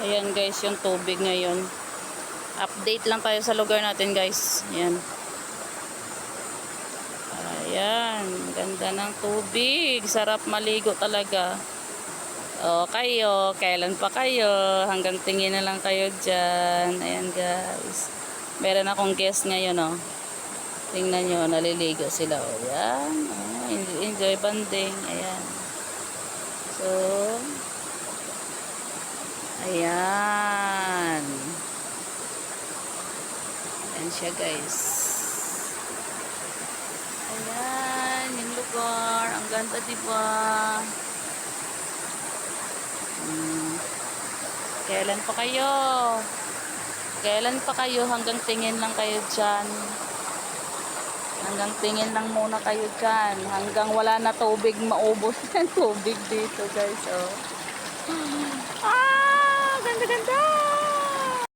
Ayan guys, yung tubig ngayon. Update lang tayo sa lugar natin guys. Ayan. Ayan, ganda ng tubig. Sarap maligo talaga. O kayo, kailan pa kayo? Hanggang tingin na lang kayo dyan. Ayan guys. Meron akong guest ngayon o. Tingnan nyo, naliligo sila o. Ayan. Enjoy banding. Ayan. So, ayan. Ayan siya guys. Ayan, yung lugar. Ang ganda diba? Kailan pa kayo? Kailan pa kayo? Hanggang tingin lang kayo dyan. Hanggang tingin lang muna kayo dyan. Hanggang wala na tubig, maubos na tubig dito guys. Oh. Ah!